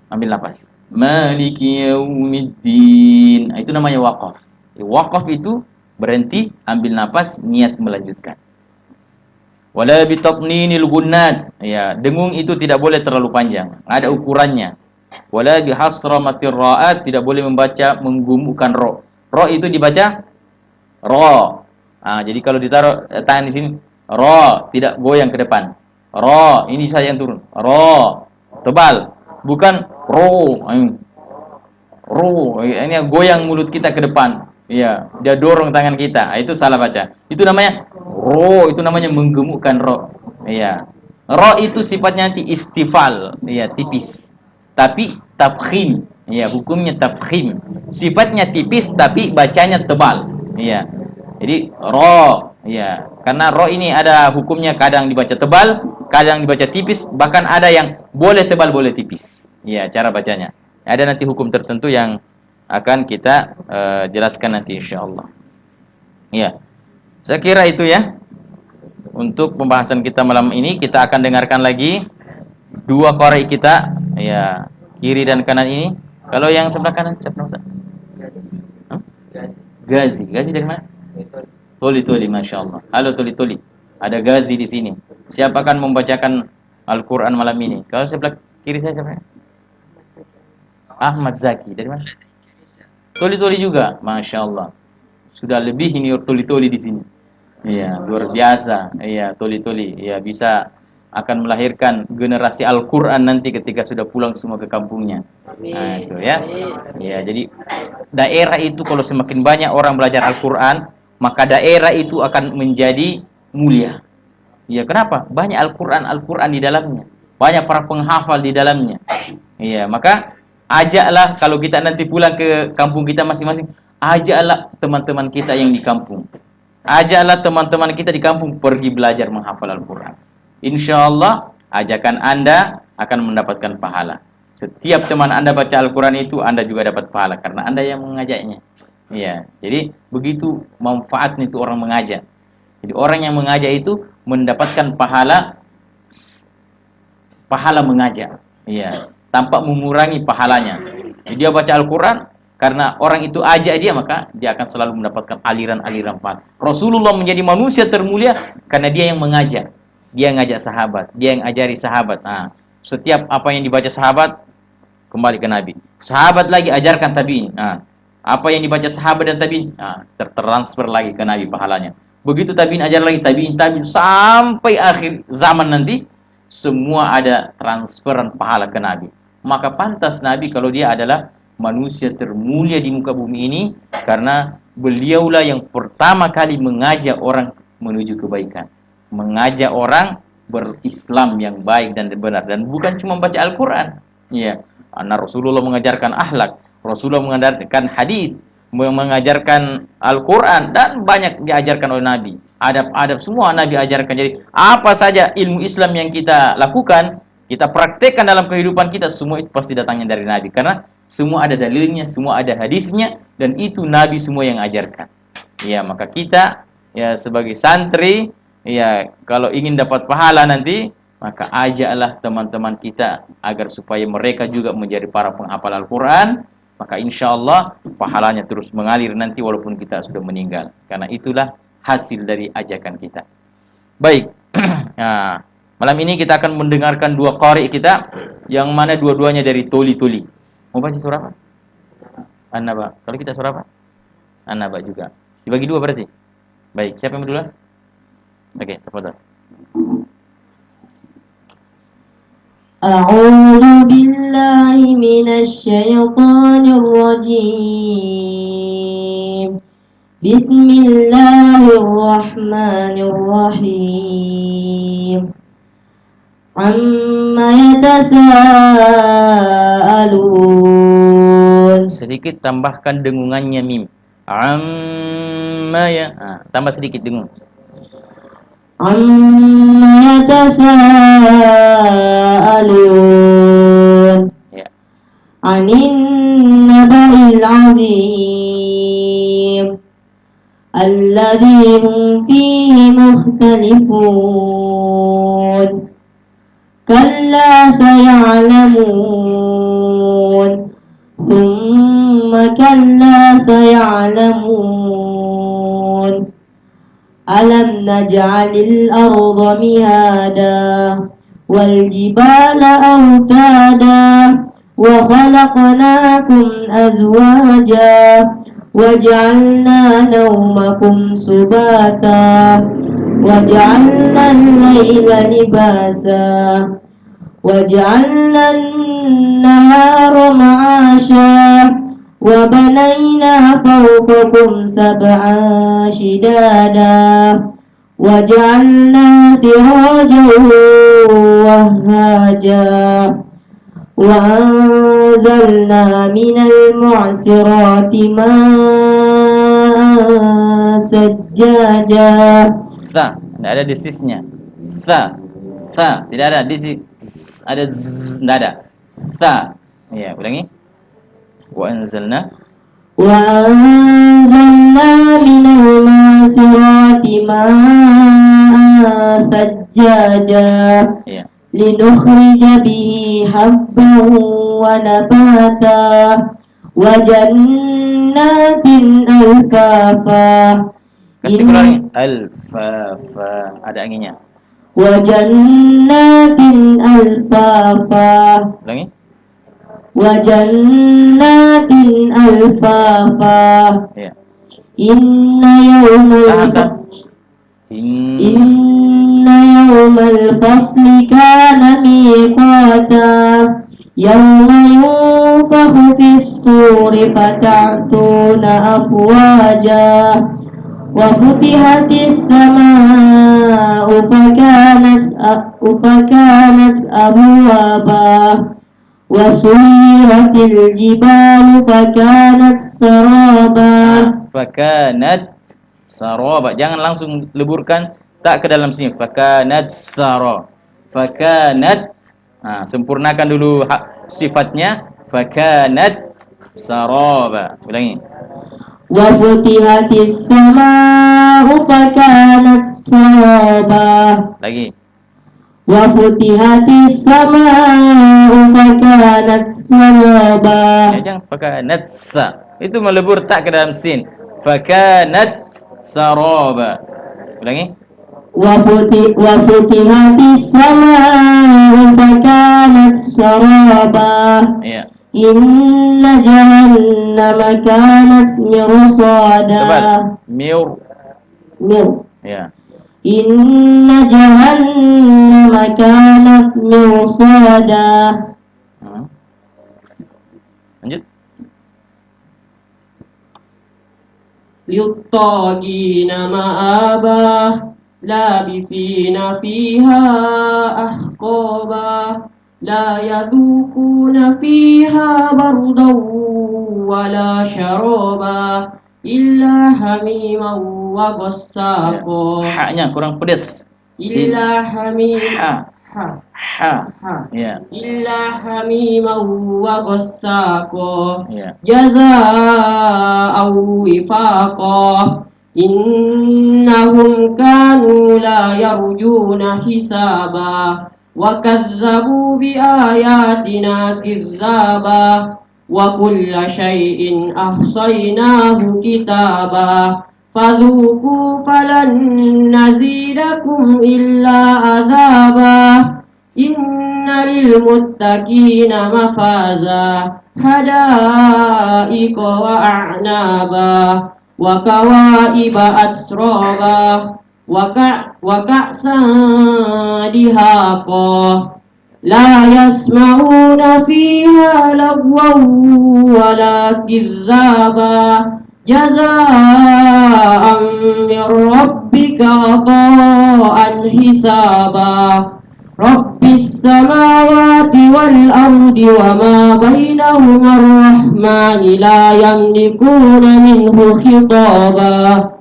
Ambil napas. Maliki yaumiddin. Itu namanya waqaf. Waqaf itu berhenti, ambil napas, niat melanjutkan. Wala bitatninil gunnat. Ya, dengung itu tidak boleh terlalu panjang. Ada ukurannya. Wala bihasramatir ra'at, tidak boleh membaca menggumukkan ro. Ro itu dibaca ro. Jadi kalau ditaruh tangan di sini, ro, tidak goyang ke depan. Ro, ini saja yang turun. Ro, tebal. Bukan ro. Ro, ini goyang mulut kita ke depan. Iya, dia dorong tangan kita. Itu salah baca. Itu namanya ro, itu namanya menggemukkan ro. Iya. Ro itu sifatnya nanti istifal, iya, tipis. Tapi tafkhim, iya, hukumnya tafkhim. Sifatnya tipis tapi bacanya tebal. Iya. Jadi ro, iya. Karena ro ini ada hukumnya, kadang dibaca tebal, kadang dibaca tipis, bahkan ada yang boleh tebal, boleh tipis. Iya, cara bacanya. Ada nanti hukum tertentu yang akan kita jelaskan nanti insyaallah. Ya. Saya kira itu ya. Untuk pembahasan kita malam ini, kita akan dengarkan lagi dua korek kita, ya, kiri dan kanan ini. Kalau yang sebelah kanan siapa nama? Gazi. Gazi dari mana? Toli, masyaallah. Halo Toli. Ada Gazi di sini. Siapa akan membacakan Al-Qur'an malam ini? Kalau sebelah kiri saya siapa? Ahmad Zaki. Dari mana? Toli juga, masya Allah. Sudah lebih ini toli di sini. Iya, luar biasa. Iya, toli. Iya, bisa akan melahirkan generasi Al-Quran nanti ketika sudah pulang semua ke kampungnya. Nah, itu ya. Iya, jadi daerah itu kalau semakin banyak orang belajar Al-Quran, maka daerah itu akan menjadi mulia. Iya, kenapa? Banyak Al-Quran di dalamnya. Banyak para penghafal di dalamnya. Iya, maka ajaklah kalau kita nanti pulang ke kampung kita masing-masing, ajaklah teman-teman kita yang di kampung. Ajaklah teman-teman kita di kampung pergi belajar menghafal Al-Quran. Insyaallah ajakan Anda akan mendapatkan pahala. Setiap teman Anda baca Al-Quran itu, Anda juga dapat pahala karena Anda yang mengajaknya. Iya, jadi begitu manfaatnya itu orang mengajak. Jadi orang yang mengajak itu mendapatkan pahala mengajak. Iya, tanpa mengurangi pahalanya. Jadi dia baca Al-Quran, karena orang itu ajak dia, maka dia akan selalu mendapatkan aliran-aliran pahala. Rasulullah menjadi manusia termulia karena dia yang mengajak. Dia yang ngajak sahabat, dia yang ajari sahabat. Setiap apa yang dibaca sahabat, kembali ke Nabi. Sahabat lagi ajarkan tabi'in. Apa yang dibaca sahabat dan tabi'in, tertransfer lagi ke Nabi pahalanya. begitu tabi'in ajar lagi, tabi'in sampai akhir zaman nanti, semua ada transferan pahala ke Nabi. Maka pantas Nabi kalau dia adalah manusia termulia di muka bumi ini, karena beliaulah yang pertama kali mengajak orang menuju kebaikan, mengajak orang berislam yang baik dan benar, dan bukan cuma baca Al-Quran. Ya, karena Rasulullah mengajarkan akhlak, Rasulullah mengajarkan hadis, mengajarkan Al-Quran, dan banyak diajarkan oleh Nabi. Adab-adab semua Nabi ajarkan. Jadi apa saja ilmu Islam yang kita lakukan, kita praktekkan dalam kehidupan kita, semua itu pasti datangnya dari Nabi. Karena semua ada dalilnya, semua ada hadisnya, dan itu Nabi semua yang ajarkan. Ya, maka kita ya sebagai santri, ya kalau ingin dapat pahala nanti, maka ajaklah teman-teman kita agar supaya mereka juga menjadi para penghafal Al-Quran. Maka insya Allah pahalanya terus mengalir nanti walaupun kita sudah meninggal. Karena itulah hasil dari ajakan kita. Baik. Nah, malam ini kita akan mendengarkan dua qari kita, yang mana dua-duanya dari tuli-tuli. Mau baca surah apa? An-Naba. Kalau kita surah apa? An-Naba juga. Dibagi dua berarti. Baik, siapa yang duluan? Oke, tafadhal. أعوذ بالله من الشيطان الرجيم بسم الله الرحمن الرحيم عما يتساءلون. Sedikit tambahkan dengungannya mim. Amma ya. Tambah sedikit dengung. عما يتساءلون Ya. عن النبأ العظيم الذي هم فيه مختلفون كلا سيعلمون ثم كلا سيعلمون ألم نجعل الأرض مهادا والجبال أوتادا وخلقناكم أزواجا وجعلنا نومكم سباتا وجعلنا الليل لباسا وجعلنا النهار معاشا وبنينا فوقكم سبعا شدادا وجعلنا سراجا وهاجا وأنزلنا من المعصرات ماء سجاجا. Sa, tidak ada desisnya. Sa, tidak ada desis. Ada z, tidak ada. Sa, ya ulangi. Wa anzalna من المعصرات ماء ثجاجا ya. لنخرج به حبا ونباتا وجنات ألفافا. Kasih ulangi. Alfafa, ada anginnya. وجنات ألفافا. Ulangi. وجنات ألفافا. Ya. إن يوم الفصل كان ميقاتا يوم ينفخ في الصور فتأتون أفواجا وفتحت السماء فكانت أبوابا وسيرت الجبال فكانت سرابا. Fakanat saraba. Jangan langsung leburkan tak ke dalam sini. Fakanat sara. Fakanat. Sempurnakan dulu sifatnya. Fakanat saraba. Ulangi. Wa futihatis sama'u fakanat saraba. Lagi. Wa futihatis sama'u fakanat saraba. Ya, jangan fakanat sa. Itu melebur tak ke dalam sin. Fakanat saraba. Ulangi. Wa futihatis sama'u fakanat saraba. Ya. Inna jahannama kanat mirsada. Mir. Ya. Inna jahannama kanat mirsada. Lanjut. Littagina ma'abah labithina fiha ahqaba la yadukuna fiha bardan wala syaraba illa hamiman wa ghassaqo. Ha-nya kurang pedas. Illa hamim Ha. Ha. Ya. Illa hamiman wa ghassaqo. Ya. Jazaa'an wifaqa. Innahum kanu la yarjuna hisaba wa kadzabu bi ayatina kidzaba wa kulla syai'in ahsaynahu kitaba fadhuku falan nazidakum illa adzaba inna lil muttaqina mafaza hadaiqa wa a'naba wa kawaiba atraba wa ka'san dihaqa la yasma'una fiha lagwan wala kidzaba jazaa'an min rabbika ata'an hisaba Rabbis samawati wal ardi wa ma bainahuma ar-rahmani la yamlikuna minhu khitaba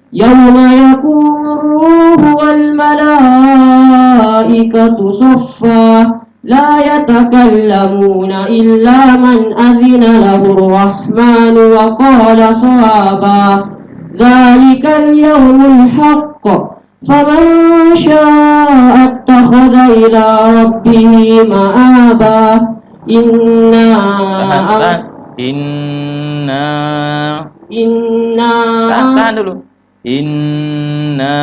Yawma yakumu ar-ruhu wal malaikatu saffa la yatakallamuna illa man adhina lahu ar-rahmanu wa qala sawaba Dzalikal yawmul haqq faman syaa'a ittakhadha ila rabbih ma'aba Tahan dulu. Inna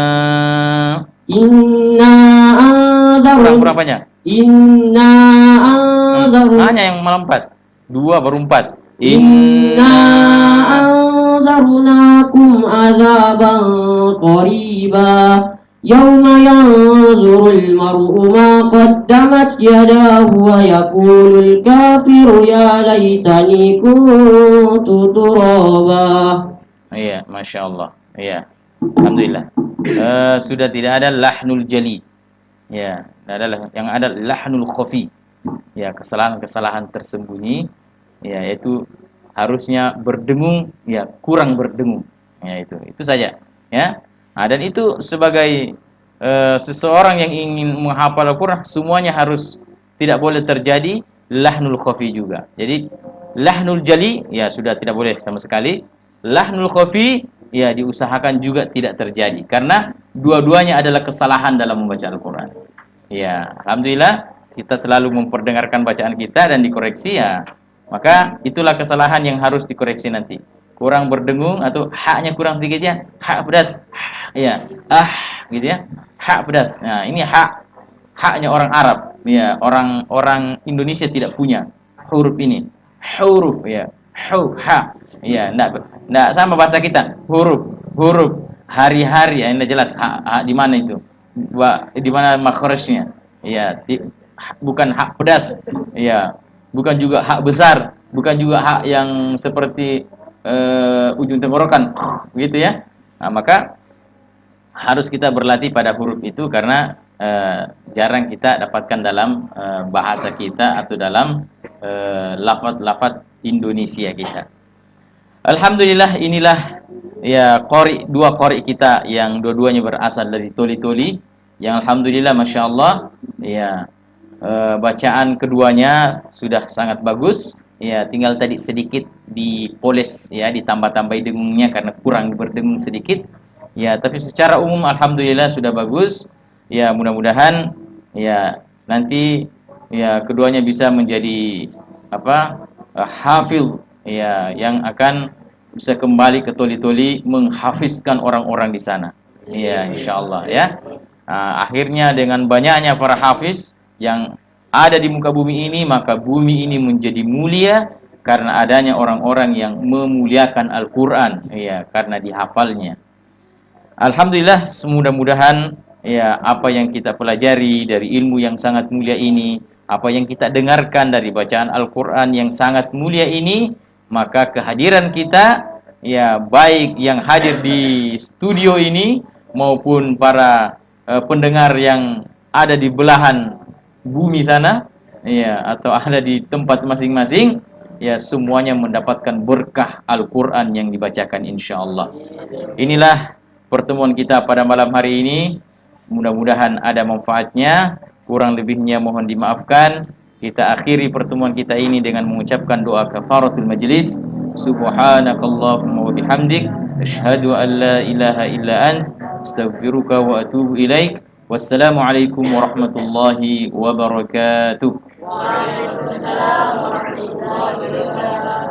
anzaru kurang banyak. Inna anzaru Hanya yang melompat. 2 baru 4. Inna anzarnakum azaban qariba Yawma yanzurul mar'u ma qaddamat yadahu wa yaqulul kafiru ya laitani kuntu turaba. Iya, Masya Allah. Iya, Alhamdulillah. Sudah tidak ada lahnul jali. Ya, adalah yang ada lahnul khafi. Ya, kesalahan-kesalahan tersembunyi. Ya, yaitu harusnya berdengung, ya kurang berdengung. Ya, itu saja. Ya. Nah, dan itu sebagai seseorang yang ingin menghafal Al-Quran, semuanya harus, tidak boleh terjadi lahnul khafi juga. Jadi lahnul jali ya sudah tidak boleh sama sekali. Lahnul khafi ya diusahakan juga tidak terjadi, karena dua-duanya adalah kesalahan dalam membaca Al-Quran. Ya, alhamdulillah kita selalu memperdengarkan bacaan kita dan dikoreksi ya. Maka itulah kesalahan yang harus dikoreksi nanti. Kurang berdengung atau haknya kurang sedikit ya, hak pedas, ya, gitu ya, hak pedas. Nah, ini haknya orang Arab, ya, orang Indonesia tidak punya huruf ini, huruf ya, ha, ya, enggak sama bahasa kita, huruf hari-hari, ya, enggak jelas di mana itu, di mana makhrajnya, ya, bukan hak pedas, ya, bukan juga hak besar, bukan juga hak yang seperti ujung tenggorokan gitu ya. Nah, maka harus kita berlatih pada huruf itu, karena jarang kita dapatkan dalam bahasa kita atau dalam lafaz-lafaz Indonesia kita. Alhamdulillah, inilah ya dua qori kita yang dua-duanya berasal dari Toli-Toli, yang alhamdulillah Masya Allah ya, bacaan keduanya sudah sangat bagus. Ya, tinggal tadi sedikit dipoles ya, ditambah-tambahi dengungnya karena kurang berdengung sedikit. Ya, tapi secara umum alhamdulillah sudah bagus. Ya, mudah-mudahan ya nanti ya keduanya bisa menjadi hafil ya, yang akan bisa kembali ke Toli-Toli menghafizkan orang-orang di sana. Ya, insyaallah ya. Akhirnya dengan banyaknya para hafiz yang ada di muka bumi ini, maka bumi ini menjadi mulia karena adanya orang-orang yang memuliakan Al-Quran, ya, karena dihafalnya. Alhamdulillah, semudah-mudahan ya apa yang kita pelajari dari ilmu yang sangat mulia ini, apa yang kita dengarkan dari bacaan Al-Qur'an yang sangat mulia ini, maka kehadiran kita ya baik yang hadir di studio ini maupun para pendengar yang ada di belahan bumi sana ya atau ada di tempat masing-masing ya semuanya mendapatkan berkah Al-Qur'an yang dibacakan insyaallah. Inilah pertemuan kita pada malam hari ini. Mudah-mudahan ada manfaatnya. Kurang lebihnya mohon dimaafkan. Kita akhiri pertemuan kita ini dengan mengucapkan doa kafaratul majlis. Subhanakallahumma wa bihamdik asyhadu an la ilaha illa ant astaghfiruka wa atubu ilaik. Wassalamualaikum warahmatullahi wabarakatuh. Waalaikumsalam warahmatullahi wabarakatuh.